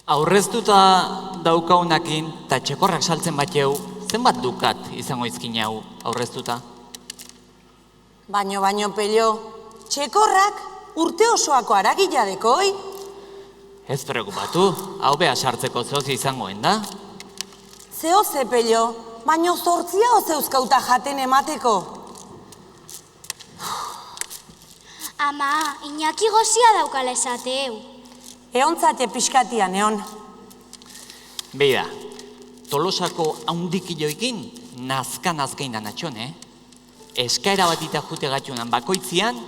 Aurreztuta daukaunakin, eta txekorrak saltzen bat jau, zenbat dukat izango izkin hau aurreztuta? Baino, Pello, txekorrak urte osoako aragila dekoi? Ez preokupatu, hau beha sartzeko zehoz izangoen da? Zehoze, Pello, baino zortzia zeuzkauta jaten emateko. Ama, Iñaki gozia daukala esateu. Eontzate pixkatian, eon. Beida, Tolosako haundikilloikin nazka-nazkain danatxon, Eskaera batita jute gatxunan bakoitzian,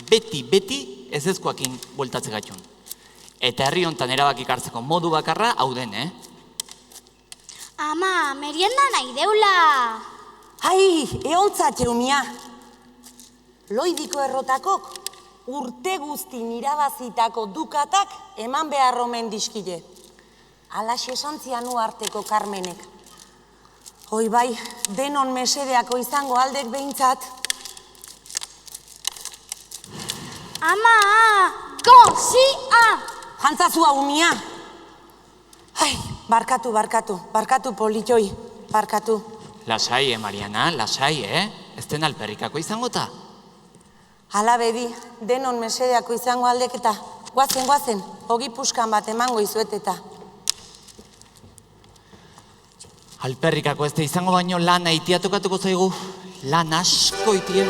beti ezezkoakin bueltatze gatxun. Eta herri hontan erabakik hartzeko modu bakarra hau den, Ama, merienda nahi deula. Ai, eontzate umia. Loidiko errotakok urte guztin irabazitako dukatak eman behar omen dizkile. Alaxe esantzian uarteko Karmenek. Hoi bai, denon mesedeako izango aldek behintzat. Ama, gozia! Jantzazua umia. Ai, barkatu politxoi, barkatu. Lasai, Mariana, lasai, Ez den alperrikako izangota. Hala bedi, denon mesedeako izango aldek eta guazen, ogi puskan bat emango izuet eta. Alperrikako ez da izango baino lan aitia tokatuko zaigu. Lan asko itie.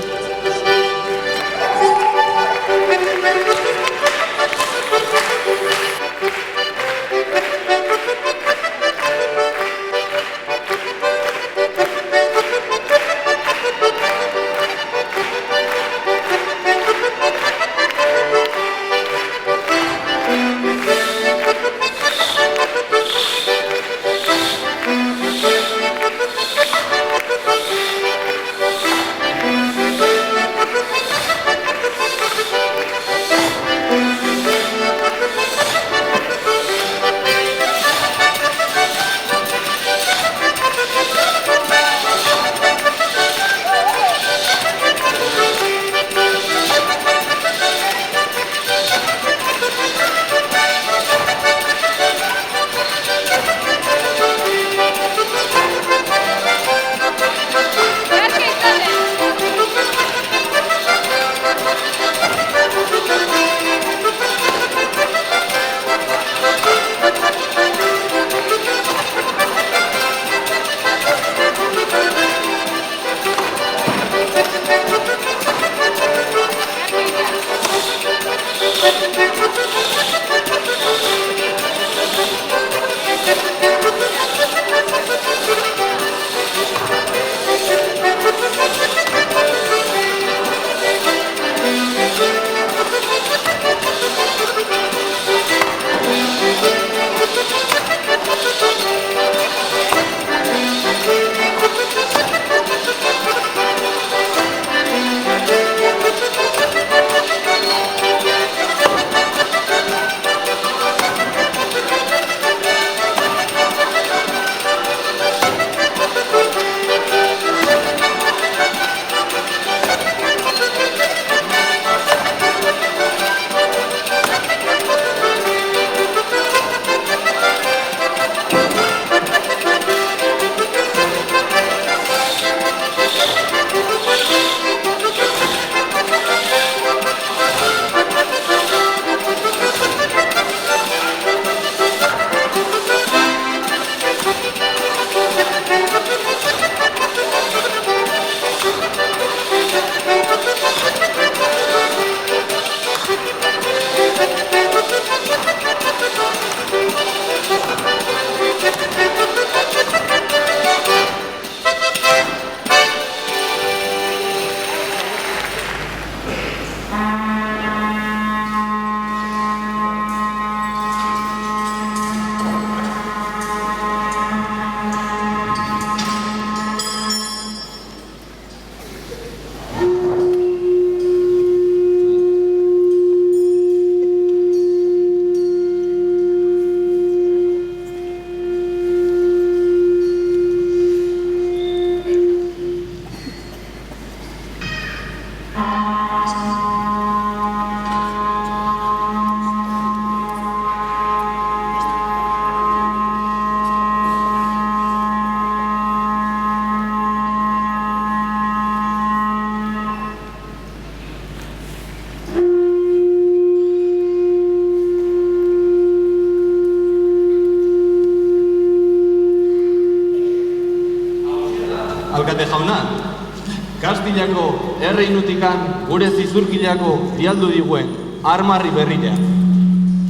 Kastilako erreinutikan gure zizurkilako bialdu diguen armarri berria.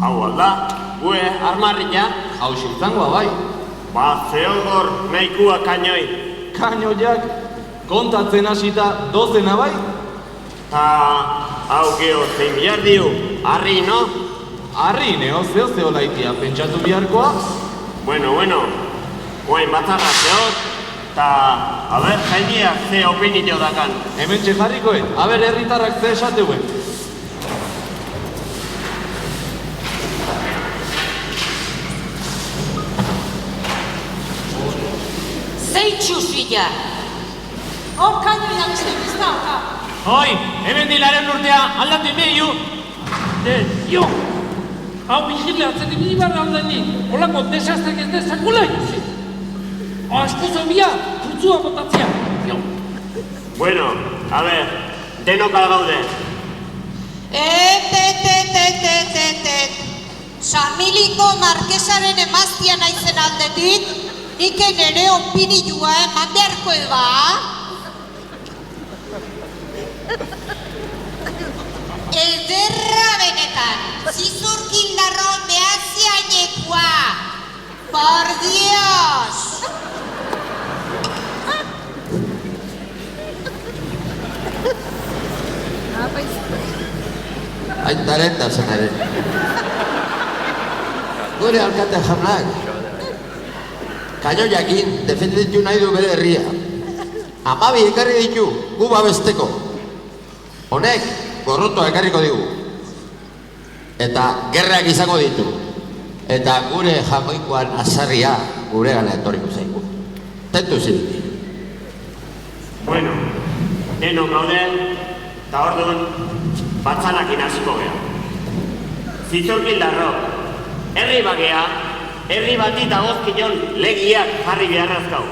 Hau alda, gue armarria, Hau xiltzangoa bai, ba zeogor nahikua kainoi. kainoiak kontatzen hasita dozena bai, Ta hau geho zein bihar diu, harri, no? harri zeo laitia pentsatu biharkoa, Bueno, guain batzarra zeot, ta, jendiak ze opinio dakan. hemen jarrikoen, aber herritarrak ze esateuen. Zeitxu zila! Hor kainoiak zibizta, Hoi, hemen dilaren urtea aldatu imeiu. Jo, hau bizilatzen ibili barra aldeni, holako desastek ez dezakula ikusi. Asko zobia, putzua botatzea. Jo. Bueno, denok gaude. Samiliko markesaren emaztia naizen aldetik, nik nere opinioa eman beharko eba. Ederra benetan, zizurkildarro behaziainekua. Por Dios! Aitaren da zenaren. Gure alkate jaunak, kainoiakin defenditu nahi du bere herria. 12 ekarri ditu gu babesteko. Honek gorrotoa ekarriko digu. Eta gerrak izango ditu. Eta gure jamoikoan azarria gure gana etorriko zaigu. Tentu zibiti. Bueno, denok gaude, eta orduan batzanakin hasiko geha. Zizurkildarro, herri bagea, herri bati dagozkion legiak jarri beharrazkau.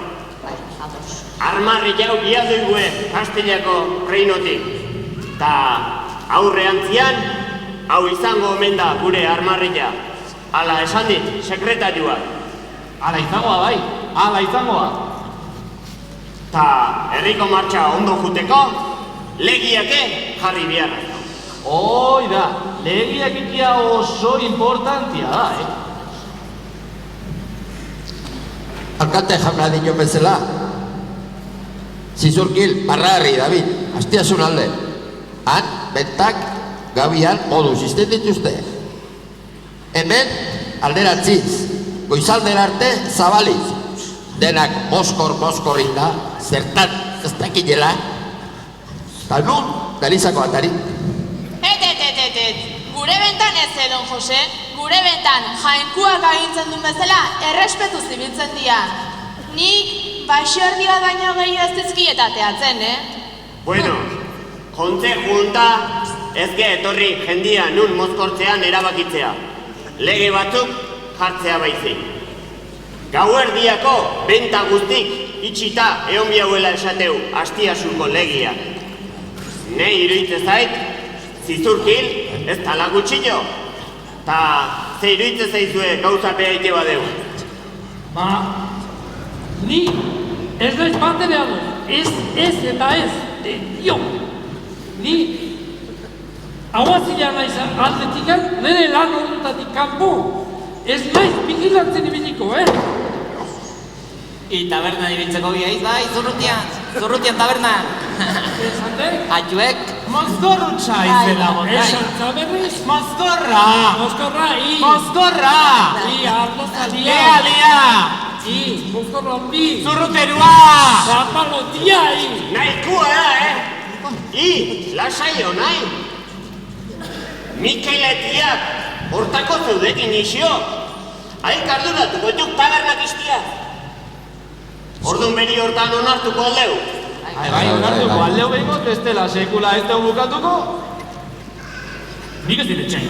Armarri jau biaduigue Kastilako reinotik. Ta aurreantzian, hau izango omen da gure armarria. Ala esan dit, sekretarioak. Ala izangoa. Ta herriko martxa ondo juteko, legiake jarri beharrazkau. Hoi da, legiak ikia oso importantia da, Alkate jauna dio bezala. Zizurkil, barrarri, David, hastiasun alde. Han, bentak, gabian, modu izten dituzte. Hemen, alderatziz, goizaldera arte zabaliz. Denak moskor inda, zertan ez dakinela. Eta nun, Galizako atari. Gure bentan ez don Jose, gure bentan jainkuak agintzen duen bezala errespetu zibiltzen dira. Nik baixo erdi bat baino gehiago ez dizkietateatzen, Bueno, kontze junta ez ge etorri jendia nun mozkortzean erabakitzea. Lege batzuk jartzea baizik. Gauerdiako benta guztik itxita egon biauela esateu hastiasunko legia. Nei iruitze zait, zizurkil ez tala gutxillo. Ta ze iruitze zaizue gauza behaite badeu. Ni ez naiz bate behar ez eta ez, jo. Ni hauazila naiz aldetikan, nire lan ordutatik kanpo, ez naiz bigilantzen ibiliko, Taberna ibiltzeko biaiz bai, zurrutian taberna. Esatek? Atxuek, Mozgorrutxa izela botai. Esantza berriz? Mozgorra! Mozkorra, Mozgorra! Arlozalia! Mozkorra bi! Zurruterua! Zapalotia, Nahikua da, lasaio nahi. Mikeletiak hortako zeudekin isio. Haik arduratuko juk tabernak iztia. Orduan beri hortan onartuko aldeu. Bai, onartuko aldeu behingot, ez dela sekula ez dugu bukatuko. Nik ez dire txain.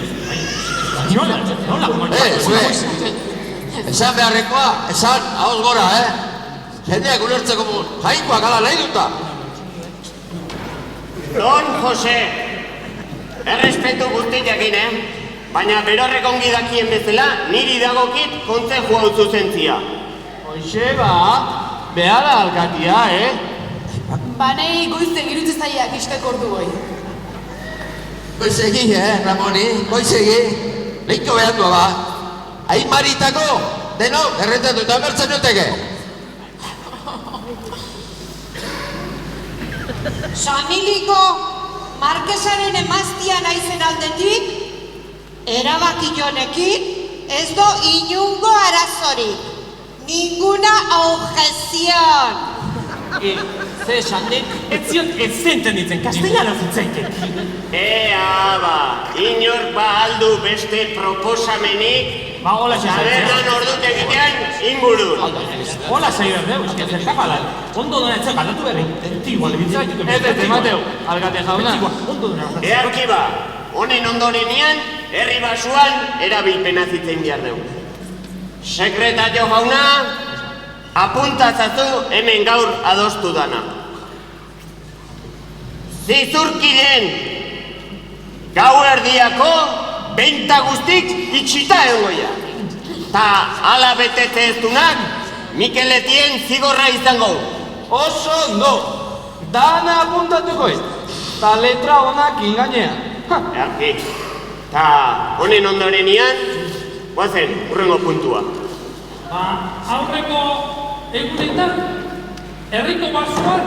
Esan beharrekoa, esan hauz gora, Jendeak ulertzeko jainkoak ala nahi duta. Don Jose, errespetu guztiakin, baina berorrek ongi dakien bezala, niri dagokit kontzeju hau zuzentzia. Hoxe ba, behala alkatia, Banei goizte girutze zaiak isteko ordu goi. Goizegi, Ramoni, goizegi. Leiko behandua ba. Hain maritako, denok, errentatu eta bertzen nuteke. Saniliko markesaren emaztia naizen aldetik, erabaki jonekin, ez do inungo arazorik. Ninguna objezion. Ze esanik, ez zion ez zenten ditzen, kastellana zitzaitek. Inork ba aldu beste proposamenik, Ba, hola tabernan xezatzea. ordut egitean ingurun. Hola zaiber deu, ez zertakalan. Ondo dena etzak aldatu berri. Tigua, lebitza ditu. Ez, Mateu, alkate jauna. Ondo dena. Earki ba, honen ondorenean, herri basuan erabilpena zitzein behar dugu. Sekretario jauna, apuntatzazu hemen gaur adostu dana. Zizurkiren gau erdiako benta guztik itxita egoia. Ta ala betetze ez dunak, Mikeletien zigorra izango. Oso ondo, dana apuntatuko ez, ta letra honak ingainea. Earki, ta honen ondorenean, guazen, urrengo puntua. Ba, aurreko egunetan, herriko basoan,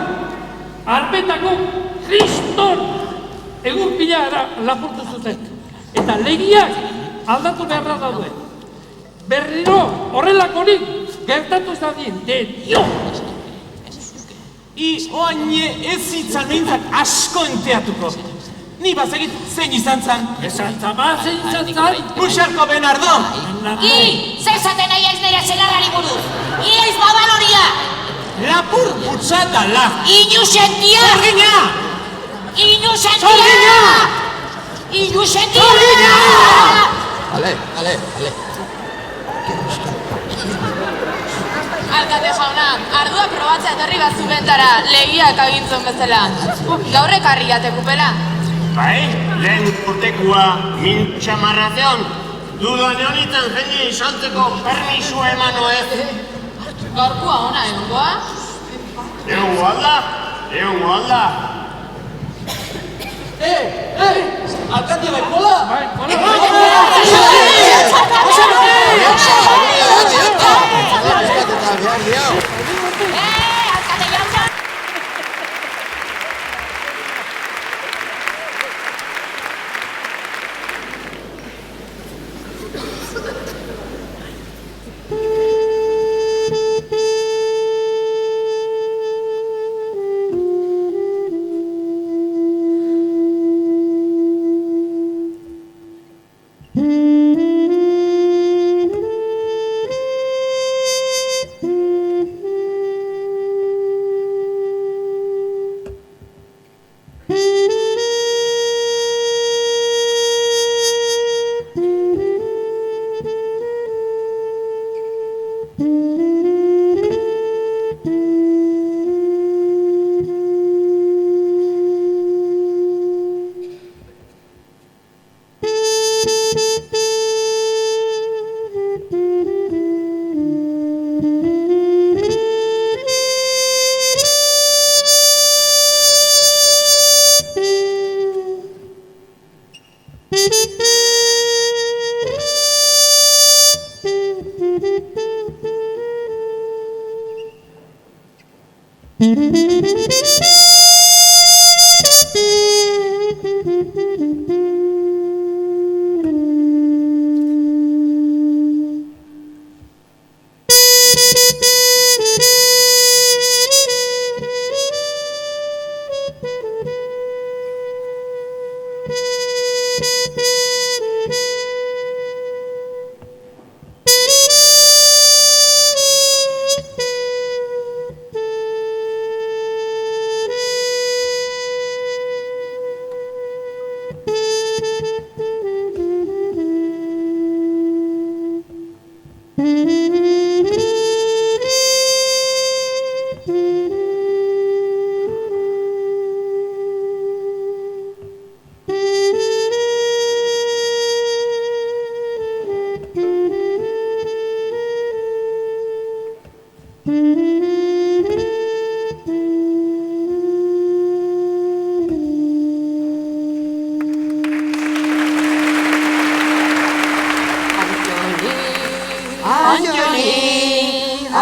arpetako kriston egun pilara lapurtu zuten. Eta legiak aldatu beharra daude. Berriro horrelakorik gertatu zadien, de dio! Oaine ez zitzan behintzat asko enteatuko. Ni bazegit zein izan zan. Esan zama, zein zantzan? Buxarko Benardo! Zer zaten nahi ez nire zelarrari buruz? Iaiz babaloria! Lapur putzatala! Inusentia! Zorgina! Inusentia! Zorgina! Inusentia! Ale. Alkate jauna, ardua probatzea etorri bat zumentara, legiak agintzen bezala. Gaur ekarri jatekupela. Bai, lehen urtekua min txamarrazeon. Dudan eonitzen jende isaltzeko permisu emano ez. Gaurkua ona egongoa? Egongo alda. Alkatia bai kola! Bai, hola, Alkate jauna!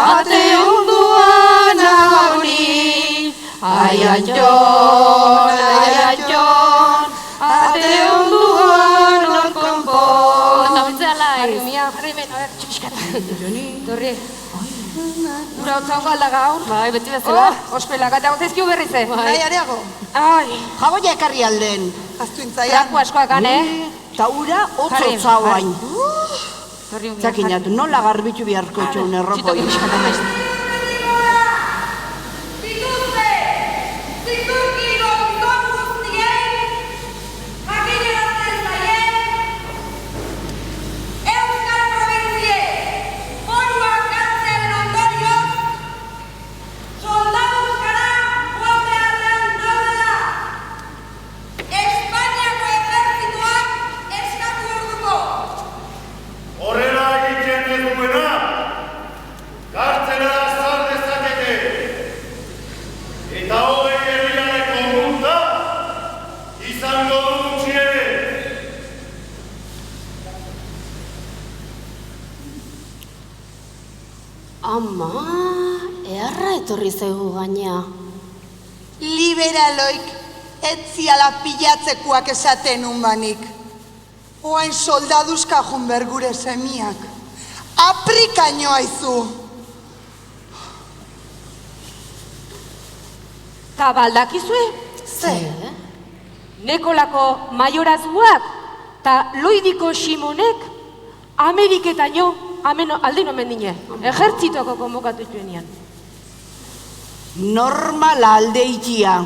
ate onduan agoni, aiatxon, ate onduan hor konpon. Eta bintzala, Mia, jarri ben, a ber, txipiskat. Torri. Gura hotzango alda gaur. Bai, beti bezala. Ospelak, eta gozezkiu berrize. Nahi areago. Ai. Jaboia ekarri alden. Aztu intzaian. Traku askoakan, Ta ura otzotza hain. Torri ungia. Zakinatu, nola garbitu biharko txun errokoi. Txito txipiskat amaiz. Horrela egiten ez duena, kartzela zar dezakete. Eta hogei herrialeko multa izango du gutxiene. Ama, eharra etorri zaigu gaina. Liberaloik etziala pilatzekoak esaten unbanik. Oain soldaduzka junber gure semiak. Aprikaino aizu. Ta baldakizue? Ze? Nekolako maiorazguak ta Loidiko Simonek Ameriketaino aldin omen dine. Ejertzitoko konbokatu zuenian. Normal aldeitia.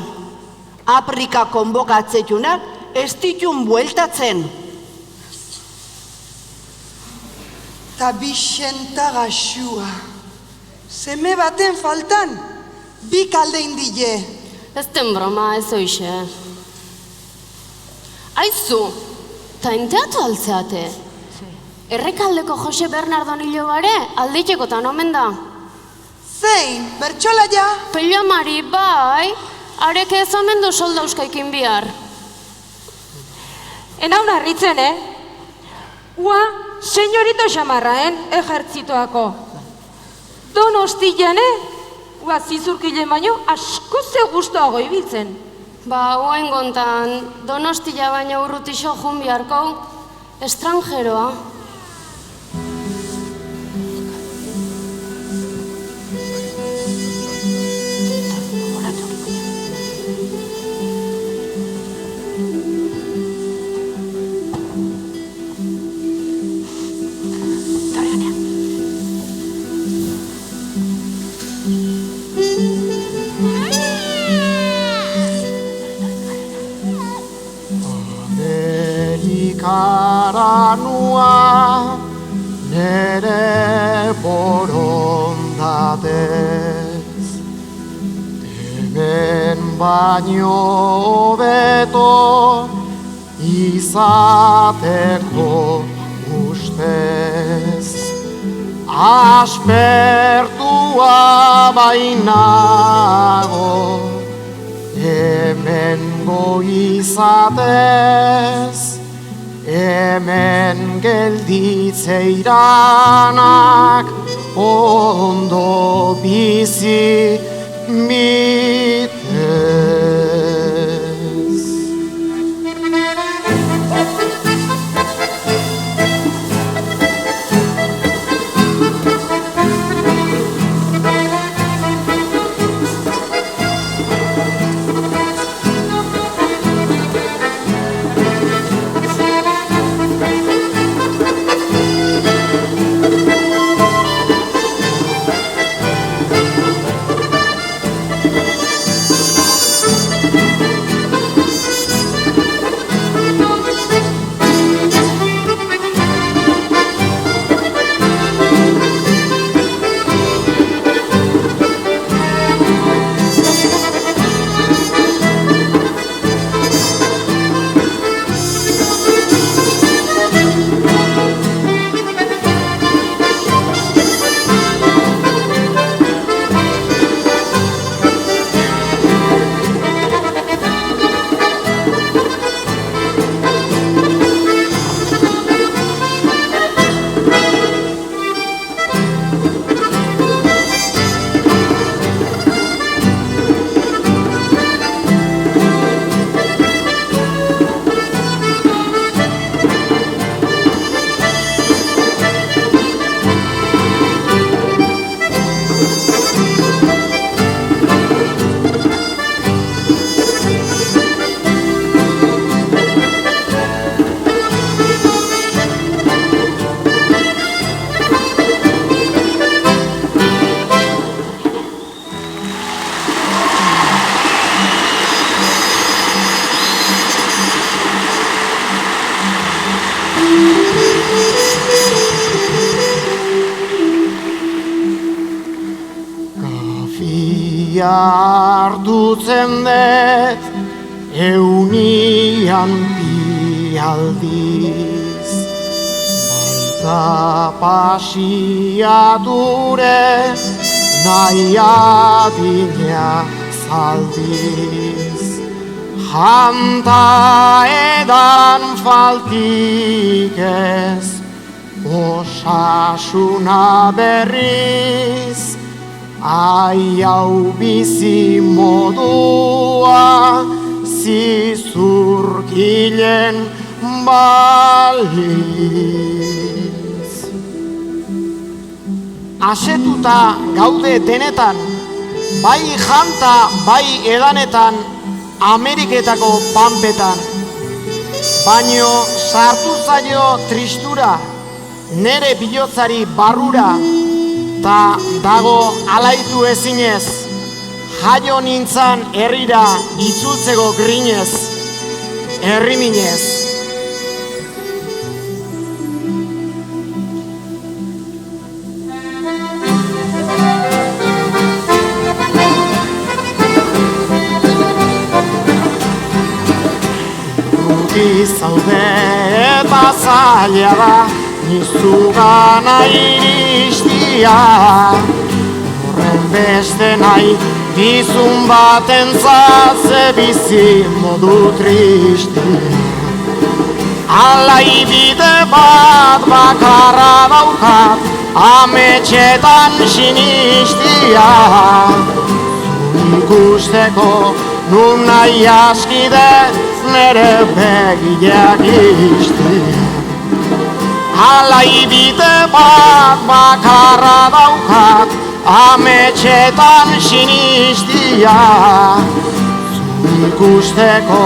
Aprika konbokatzetunak ez ditun bueltatzen. Ta bixenta gaxua. Seme baten faltan, bi kalde indile. Ez den broma, ez oixe. Aizu, ta enteatu altzeate. Errekaldeko Jose Bernardon hilo bare, alditekotan omen da. Zein, bertxola ja? Pello Mari, bai, arek ez omen du soldauskaikin bihar. Enaun harritzen, Ua, señorito xamarraen, ejertzitoako. Donostian, Ua, zizurkilen baino, asko ze gustoago ibiltzen. Ba, oain gontan, Donostia baino urrutixo jun biharko, estrangeroa. Karanua nere borondatez hemen baino hobeto izateko ustez aspertua bainago hemengo izatez hemen gelditzeiranak ondo bizi mitez. jardutzen dut eunian bi aldiz. Baita pasiature nahi adina zaldiz. Janta edan faltik ez, osasuna berriz, ai hau bizi modua, zizurkilen baliz. Asetuta gaude denetan, bai janta, bai edanetan, Ameriketako panpetan. Baino sartu zaio tristura, nere bihotzari barrura, ta dago alaitu ezinez, jaio nintzan herrira itzultzeko grinez, herriminez. Zaude eta zaila da, nizugana iristia. Horren beste nahi, dizun baten zatze bizi modu tristia. Alai bide bat bakarra daukat, ametxetan sinistia. Ikusteko nun nahi askide, nere begiak iztia. Alai bide bat bakarra daukat, ametxetan sinistia. Ikusteko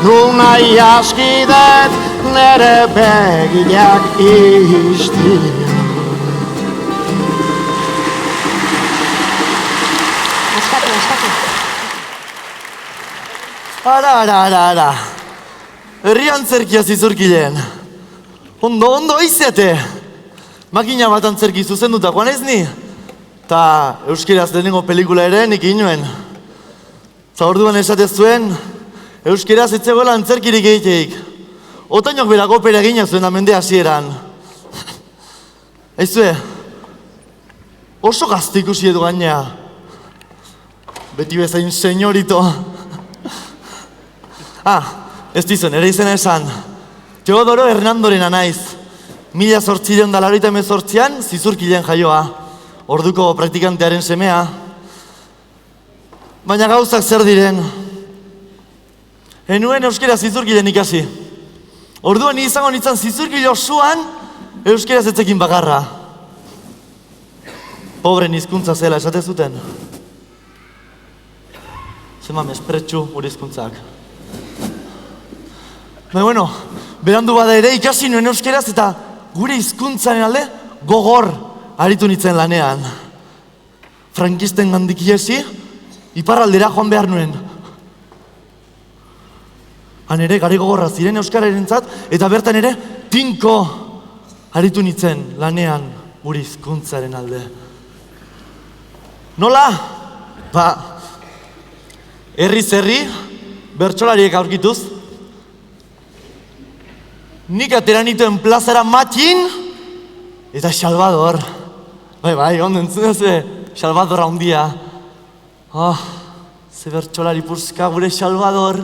nun nahi askidet, nere begiak iztia. Ara. Herrian zerkia zizurkilen. Ondo izate. Makina bat antzerki zuzendutakoan ez ni. Ta euskeraz lehenengo pelikula ere nik inoen. Za orduan esatez zuen, euskeraz etzegoela antzerkirik egiteik. Otainok berak opera egina zuen amende hasieran. Aizue, oso gazte ikusi edu gaina. Beti bezain senyorito. Ez dizuen, ere izena esan. Teodoro Hernandorena naiz. 1888an zizurkilen jaioa. Orduko praktikantearen semea. Baina gauzak zer diren. Enuen euskera zizurkilen ikasi. Orduan izango nintzen zizurkile osoan euskeraz etzekin bakarra. Pobren hizkuntza zela esate zuten. Zema mespretxu gure hizkuntzak. Baina, berandu bada ere ikasi nuen euskeraz eta gure hizkuntzaren alde gogor aritu nintzen lanean. Frankisten gandik iesi, iparraldera joan behar nuen. Han ere gari gogorra ziren euskararentzat eta bertan ere tinko aritu nintzen lanean gure hizkuntzaren alde. Nola? Herriz herri, bertsolariek aurkituz, nik atera nituen plazara Matxin eta Salvador. Bai, ondo entzun ez, Salvador handia. Ze bertsolari purska gure Salvador.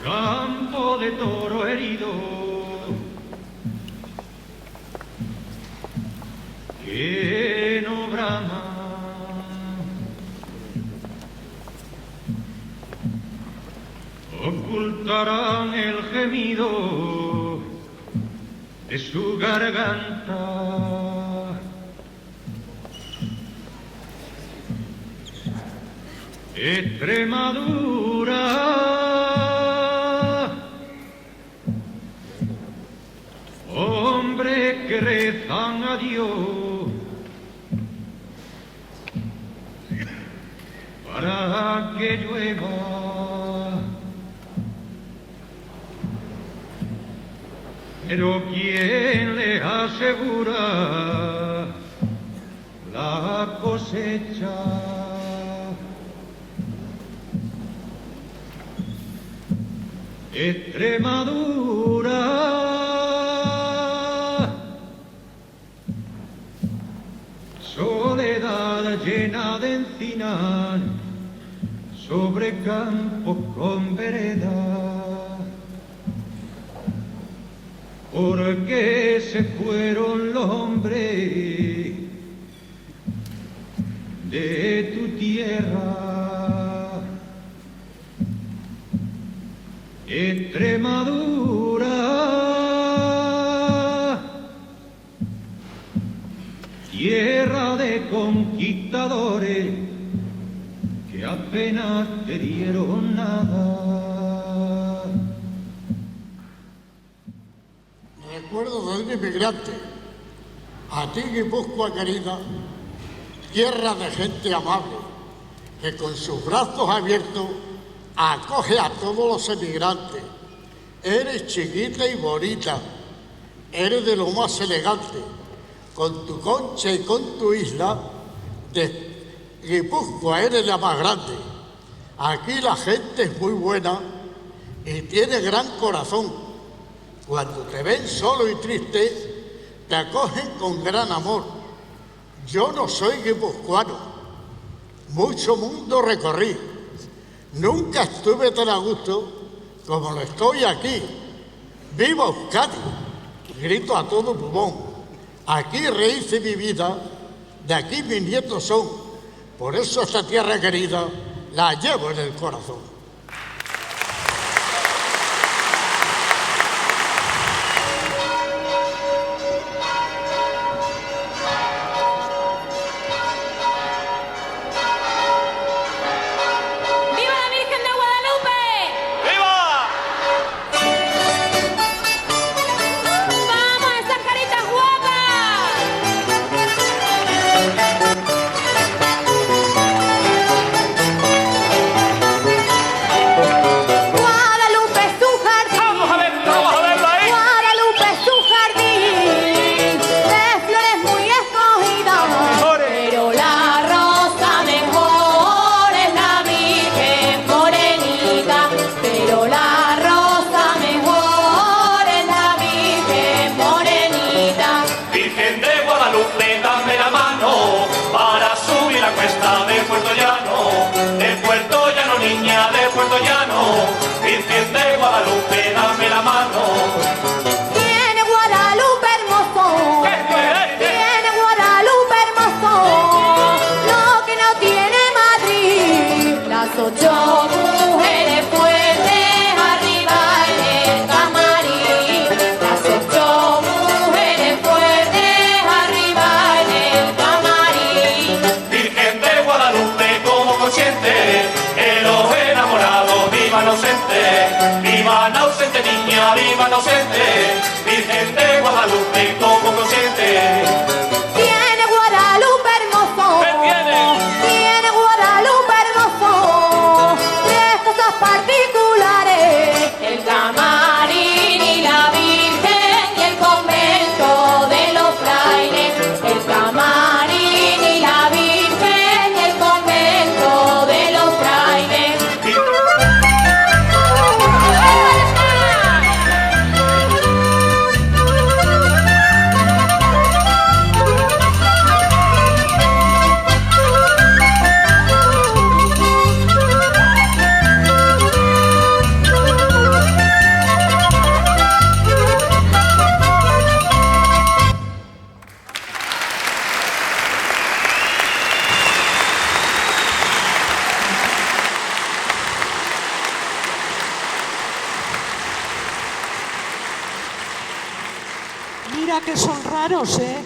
Campo de toro herido, que no brama. Ocultarán el gemido de su garganta. Extremadura, hombre que rezan a Dios para que llueva, pero ¿quién le asegura la cosecha? Extremadura, soledad llena de encinas, sobre campos con vereda. ¿Por qué se fueron los hombres de tu tierra? Extremadura, tierra de conquistadores que apenas te dieron nada. Recuerdo de un inmigrante, a ti Guipúzcoa querida, tierra de gente amable, que con sus brazos abiertos acoge a todos los emigrantes. Eres chiquita y bonita, eres de lo más elegante, con tu concha y con tu isla, de Guipúzcoa eres la más grande. Aquí la gente es muy buena y tiene gran corazón. Cuando te ven solo y triste, te acogen con gran amor. Yo no soy guipuzcoano, mucho mundo recorrí. Nunca estuve tan a gusto como lo estoy aquí. ¡Viva Euskadi! Grito a todo pulmón. Aquí rehice mi vida, de aquí mis nietos son. Por eso esta tierra querida la llevo en el corazón. Puerto Llano, Virgen de Guadalupe, dame la mano. Tiene Guadalupe hermoso, tiene Guadalupe hermoso, lo que no tiene Madrid, las 8 mujeres fuertes arriba en el camarín, las 8 mujeres fuertes arriba en el camarín. Virgen de Guadalupe, como consciente, que los enamorados vivan ausentes, vivan ausente niña, vivan ausente, Virgen de Guadalupe, como consciente. Tiene Guadalupe hermoso, tiene Guadalupe hermoso, tres cosas particulares, el camarín y la Virgen y el convento de los frailes, el camarín y la Virgen y el convento de los frailes. Mira que son raros, ¿eh?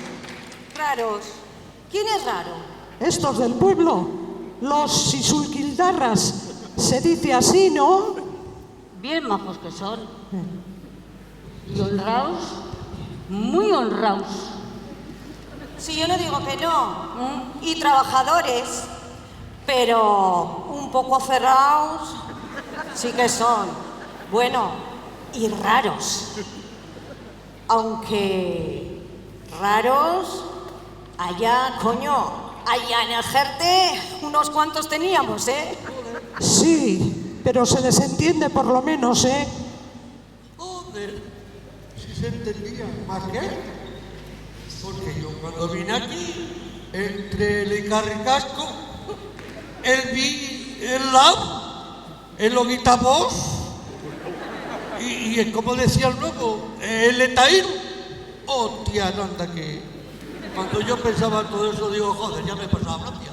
¿Raros? ¿Quién es raro? Estos del pueblo, los Sisulquildarras. Se dice así, ¿no? Bien majos que son. Y honrados, muy honrados. Sí, yo no digo que no. Y trabajadores, pero un poco cerrados sí que son. Bueno, y raros. Aunque raros, allá, coño, allá en el Jerte unos cuantos teníamos, ¿eh? Sí, pero se les entiende por lo menos, ¿eh? Joder, si se entendía, ¿más qué? Porque yo cuando vine aquí, entre el Icarricasco, el Vi, el Lab, el Loguitavos, y como decía el nuevo, el Etaír. Hostia, no anda que... Cuando yo pensaba en todo eso, digo, joder, ya me pasaba Francia.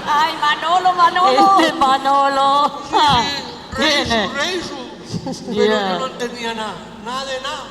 ¡Ay, Manolo, Manolo! Este Manolo. Reisu. Pero yo no entendía nada de nada.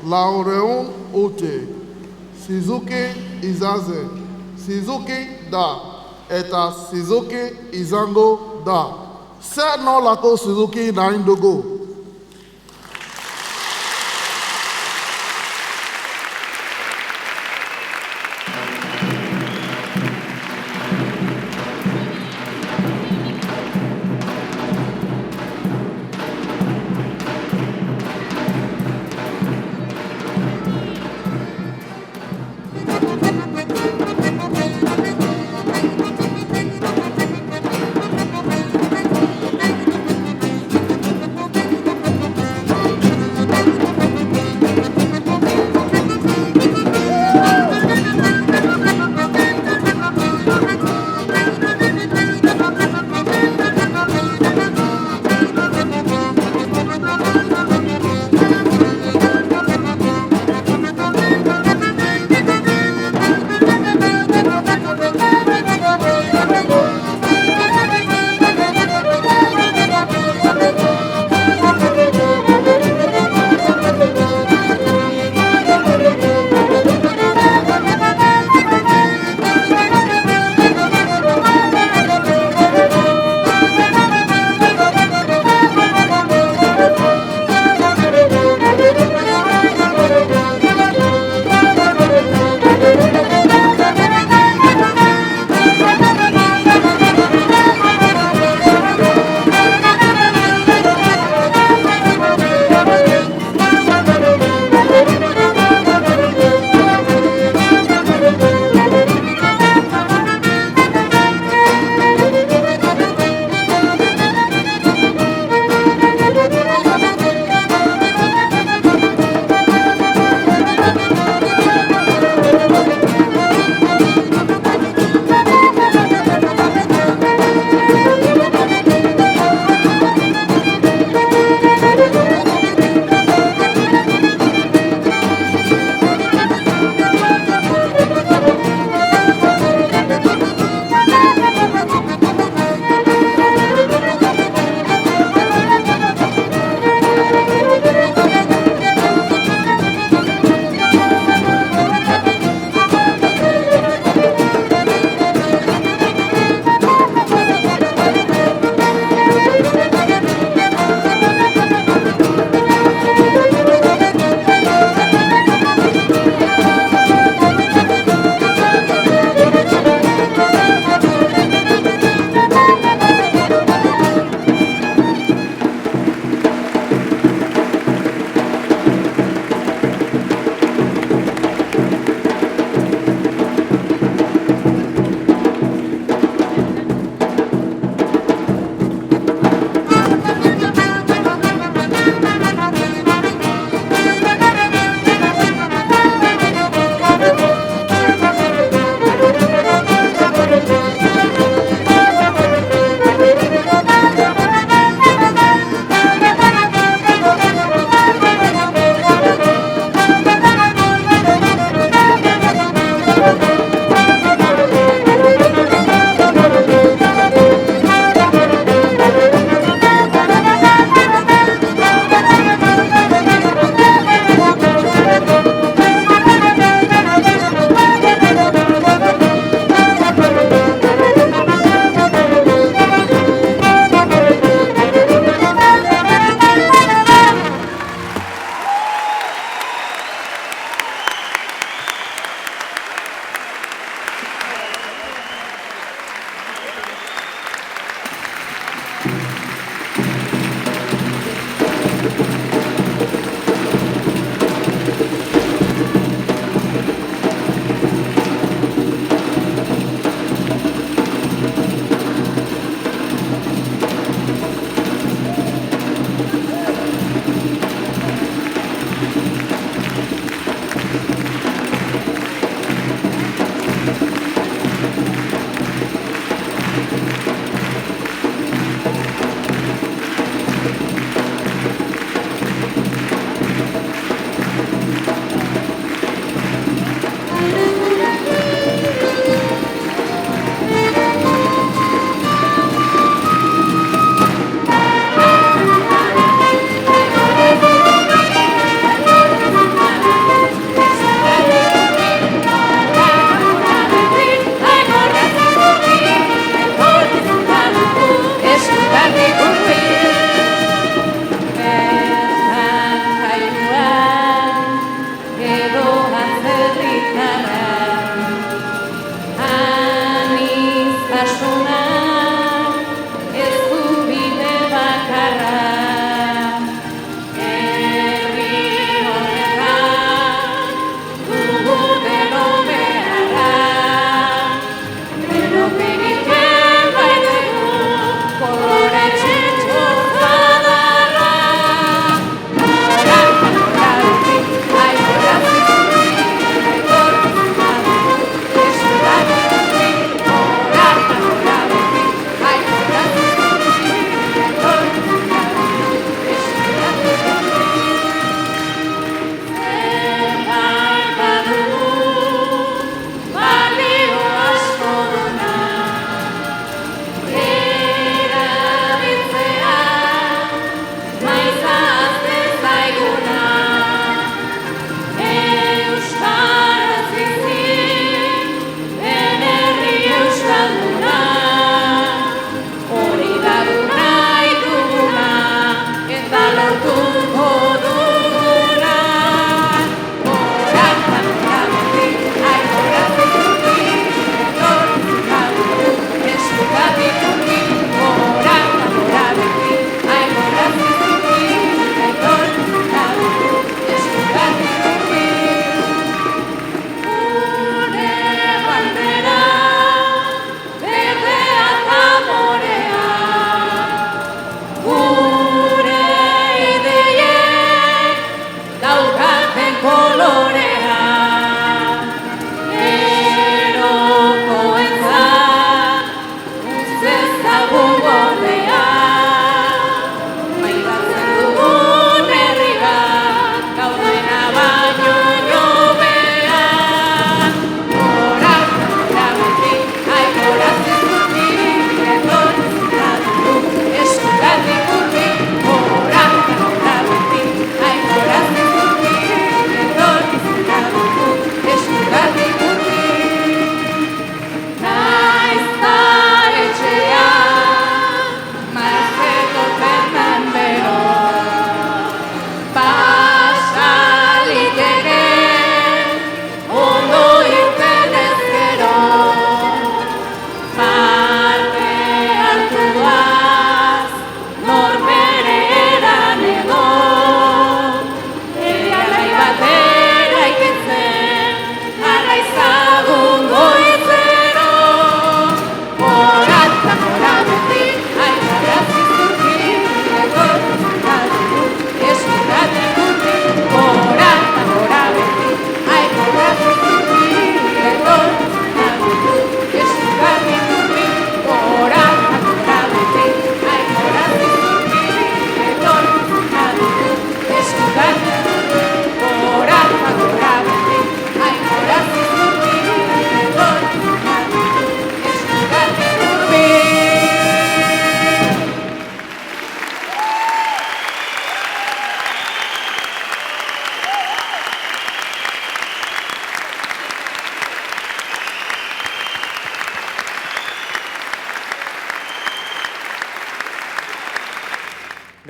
Laureun Ute, Shizuki Izaze, Shizuki da, eta Shizuki izango da. Zer nolako Shizuki nahi dugu.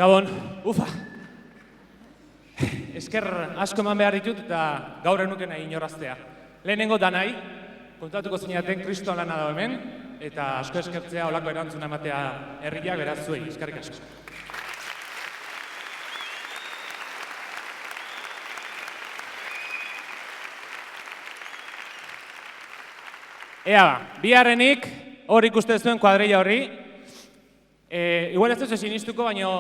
Gabon, ufa. Esker asko eman behar ditut eta gaur enuke nahi inoraztea. Lehenengo danai, kontatuko zinaten kriston lana dago hemen, eta asko eskertzea olako erantzuna ematea herriak beraz zuei, eskerrik asko. Ea ba, biharrenik hor ikuste zuen kuadrilla horri. Igual ez duzu sinistuko, baina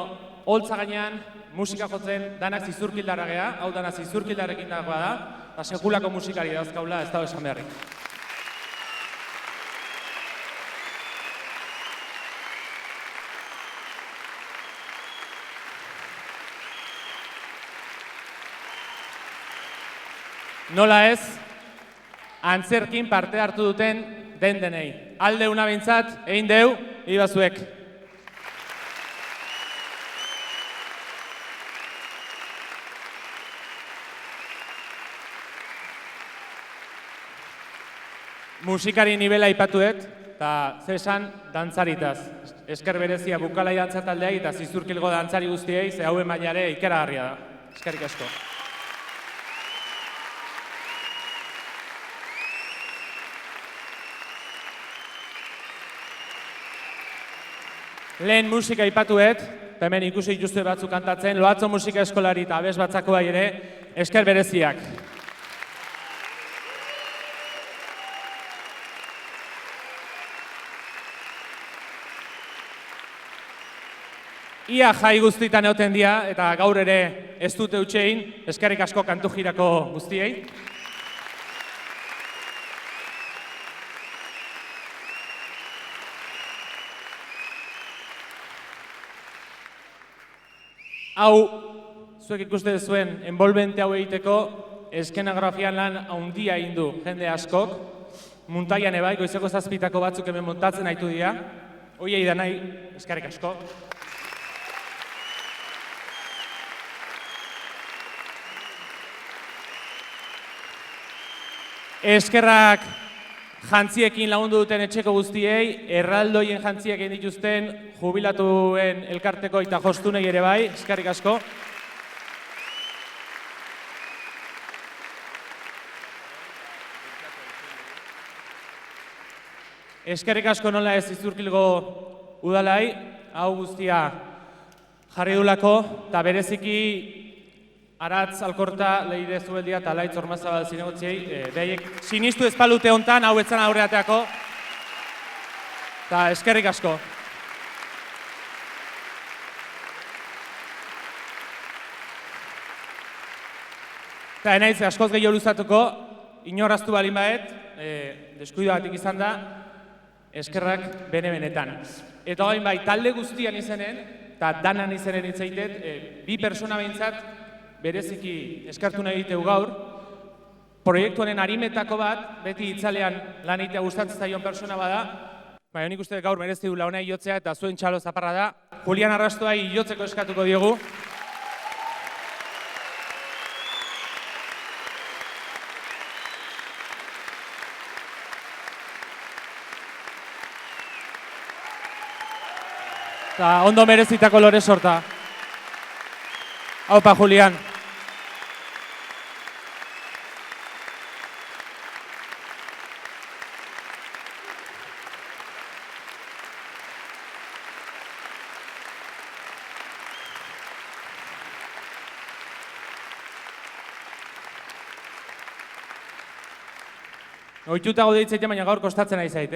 holtza gainean musika jotzen danak zizurkildarra gea, hau danak zizurkildarrekin dagoa da, eta sekulako musikari dauzkaula ez dago esan beharrik. Nola ez, antzerkin parte hartu duten denei. Alde una behintzat, egin deu, ibazuek. Musikari nivela aipatuet, eta zesan dantzaritaz. Esker berezia bukalai dantzataldeai eta zizurkilgo dantzari guztiei, ze hauen mailare ikeragarria da. Eskerrik asko. Lehen musika aipatuet, eta hemen ikusi dituzte batzuk kantatzen, Loatzo Musika Eskolari eta abes batzakoa ere, esker bereziak. Ia jai guztietan egoten dira, eta gaur ere ez dute utxein, eskerrik asko kantu jirako guztiei. Hau, zuek ikuste zuen, envolvente hau egiteko, eskenagrafian lan handia egin du jende askok, muntaian ebai, goizeko zazpitako batzuk hemen montatzen haitu dira, hoiei da nahi, eskerrik asko. Eskerrak jantziekin lagundu duten etxeko guztiei, erraldoien jantziek egin dituzten, jubilatuen elkarteko eta jostunei ere bai, eskerrik asko. Eskerrik asko nola ez Zizurkilgo udalai, hau guztia jarri dulako, eta bereziki Aratz Alkorta, Leire Zubeldia eta Laitz Ormazabal zinegotziei, behaiek sinistu ezpalute hontan, hau etzan aurreateako, eta eskerrik asko. Eta enaiz, askoz gehiago luzatuko, inoraztu balin baet, deskuido batik izan da, eskerrak bene-benetan. Eta hain bai, talde guztian izenen, eta danan izenen itzaitet, bi persona behintzat, bereziki eskartu nahi diteu gaur, proiektuaren arimetako bat, beti itzalean lan egitea gustatzen zaion persona bada, baina nik uste gaur merezi du launai jotzea eta zuen txalo zaparra da, Julian Arrastoai jotzeko eskatuko diogu. Eta ondo merezitako lore sorta. Haupa, Julian. Oituta gaude ditzaiten, baina gaur kostatzen ari zait,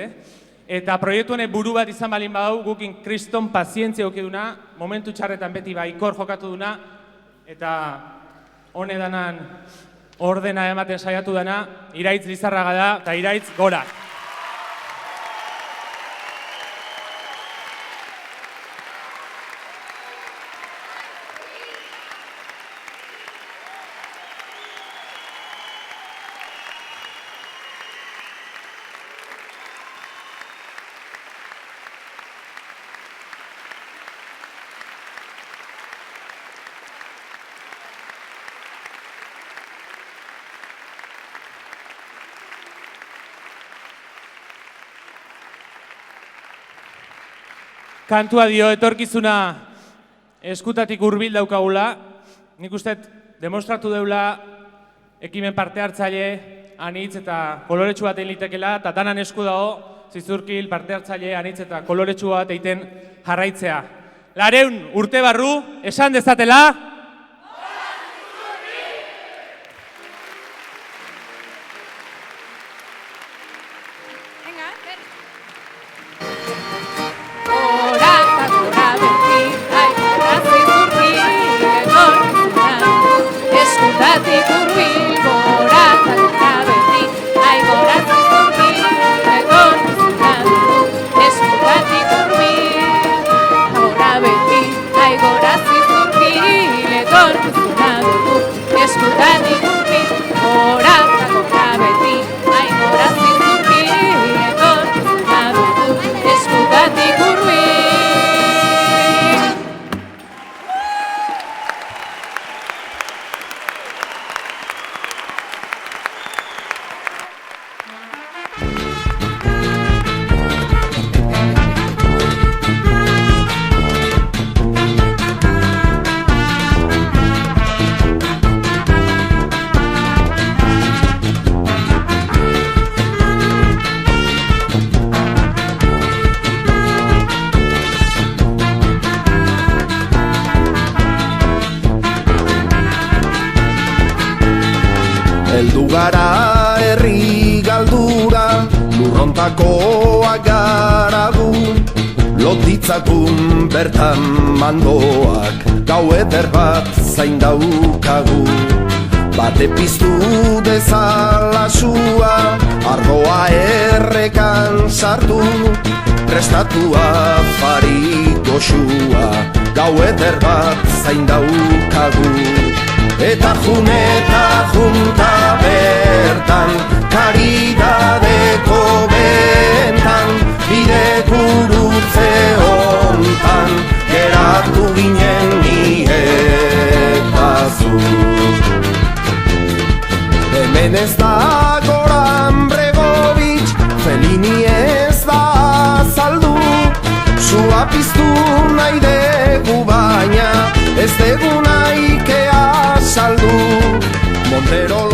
Eta proiektu honek buru bat izan balin badau, gukin kriston pazientzia okiduna, momentu txarretan beti baikor jokatu duna, eta honedanan ordena ematen saiatu dana, Iraitz Lizarraga da, eta Iraitz gora. Kantua dio, etorkizuna eskutatik hurbil daukagula, nik uste demostratu deula ekimen parte hartzaile anitz eta koloretsu bat egin litekela, eta danan esku dago Zizurkil parte hartzaile anitz eta koloretsu bat egiten jarraitzea. 200 urte barru, esan dezatela, Eskutatik hurbil gora eta gora beti, ai gora Zizurkil etorkizuna dugu. Eskutatik hurbil gora beti, ai gora Zizurkil etorkizuna dugu. Eskutatik hurbil gora eta gora beti, ai gora Zizurkil etorkizuna dugu. Eskutatik hurbil. Heldu gara herri galdura, lurrontakoa gara gu, lotitzakun bertan mandoak, gau eder bat zain daukagu. Bate piztu dezala sua, ardoa errekan sartu, prestatua fari goxua, gau eder bat zain daukagu. Eta junta bertan, karidadeko bentan, bide gurutze hontan, geratu ginen ni eta zu. Hemen ez da Goran Bregovic, Fellini ez da azaldu, sua piztu nahi degu baina, ez degu nahikea saldu. Montero